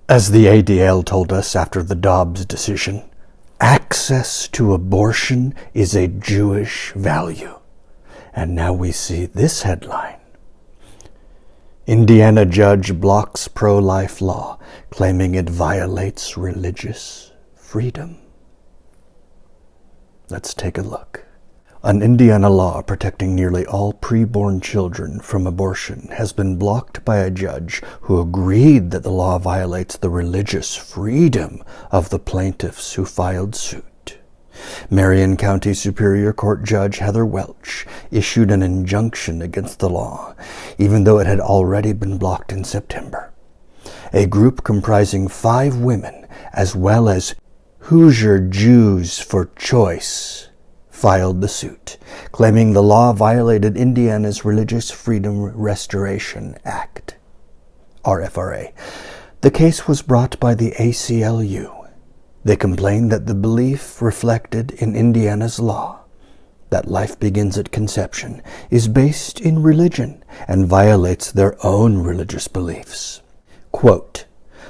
As the ADL told us after the Dobbs decision, access to abortion is a Jewish value. And now we see this headline. Indiana judge blocks pro-life law, claiming it violates religious freedom. Let's take a look. An Indiana law protecting nearly all preborn children from abortion has been blocked by a judge who agreed that the law violates the religious freedom of the plaintiffs who filed suit. Marion County Superior Court Judge Heather Welch issued an injunction against the law, even though it had already been blocked in September. A group comprising 5 women, as well as Hoosier Jews for Choice, filed the suit, claiming the law violated Indiana's Religious Freedom Restoration Act, RFRA. The case was brought by the ACLU. They complained that the belief reflected in Indiana's law, that life begins at conception, is based in religion and violates their own religious beliefs. Quote,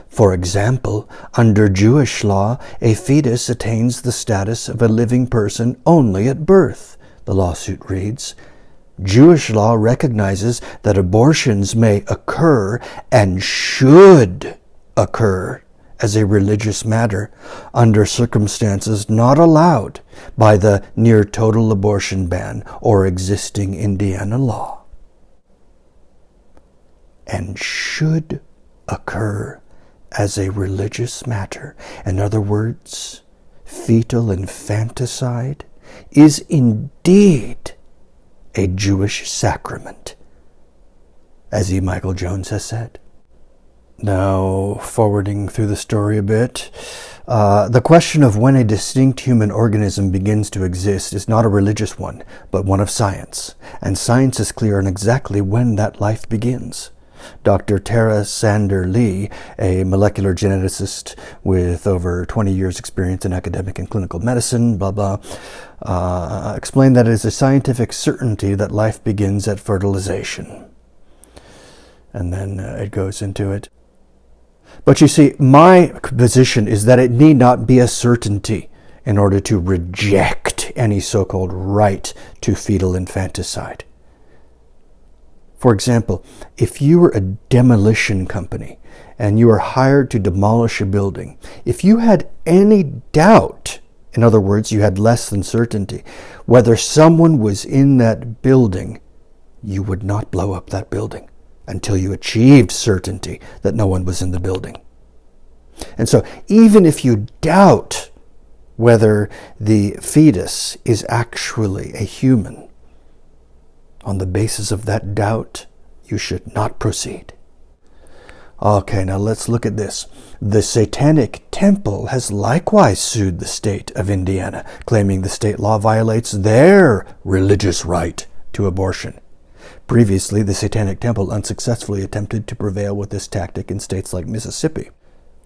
for example, under Jewish law, a fetus attains the status of a living person only at birth, the lawsuit reads. Jewish law recognizes that abortions may occur and should occur as a religious matter under circumstances not allowed by the near-total abortion ban or existing Indiana law. And should occur as a religious matter. In other words, fetal infanticide is indeed a Jewish sacrament, as E. Michael Jones has said. Now, forwarding through the story a bit, the question of when a distinct human organism begins to exist is not a religious one, but one of science, and science is clear on exactly when that life begins. Dr. Tara Sander Lee, a molecular geneticist with over 20 years experience in academic and clinical medicine, explained that it is a scientific certainty that life begins at fertilization. And then it goes into it. But you see, my position is that it need not be a certainty in order to reject any so-called right to fetal infanticide. For example, if you were a demolition company and you were hired to demolish a building, if you had any doubt, in other words, you had less than certainty, whether someone was in that building, you would not blow up that building until you achieved certainty that no one was in the building. And so even if you doubt whether the fetus is actually a human, on the basis of that doubt, you should not proceed. Okay, now let's look at this. The Satanic Temple has likewise sued the state of Indiana, claiming the state law violates their religious right to abortion. Previously, the Satanic Temple unsuccessfully attempted to prevail with this tactic in states like Mississippi,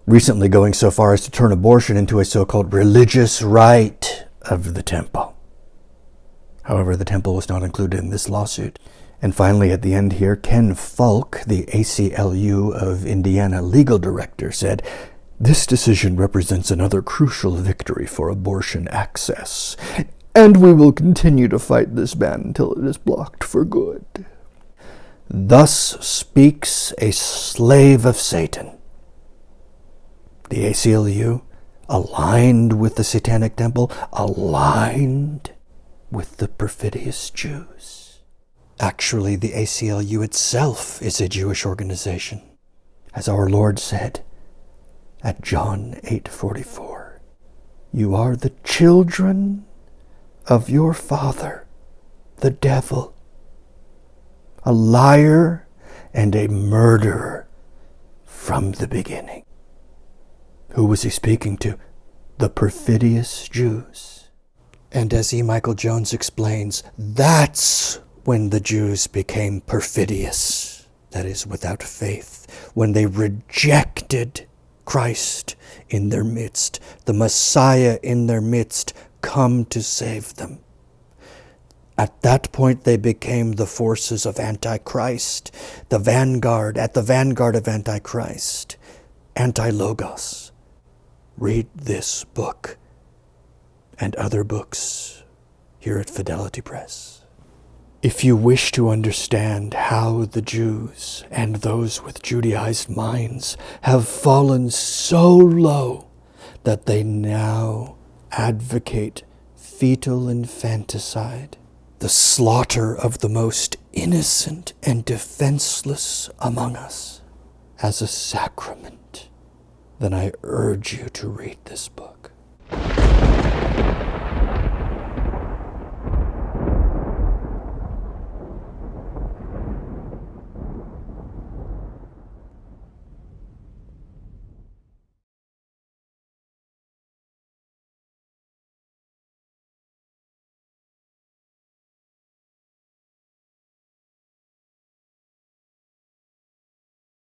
recently going so far as to turn abortion into a so-called religious right of the temple. However, the temple was not included in this lawsuit. And finally, at the end here, Ken Falk, the ACLU of Indiana legal director, said, this decision represents another crucial victory for abortion access, and we will continue to fight this ban until it is blocked for good. Thus speaks a slave of Satan. The ACLU, aligned with the Satanic Temple, aligned with the perfidious Jews. Actually, the ACLU itself is a Jewish organization, as our Lord said at John 8:44. You are the children of your father, the devil, a liar and a murderer from the beginning. Who was he speaking to? The perfidious Jews. And as E. Michael Jones explains, that's when the Jews became perfidious, that is, without faith, when they rejected Christ in their midst, the Messiah in their midst, come to save them. At that point, they became the forces of Antichrist, the vanguard of Antichrist, anti-logos. Read this book and other books here at Fidelity Press. If you wish to understand how the Jews and those with Judaized minds have fallen so low that they now advocate fetal infanticide, the slaughter of the most innocent and defenseless among us, as a sacrament, then I urge you to read this book.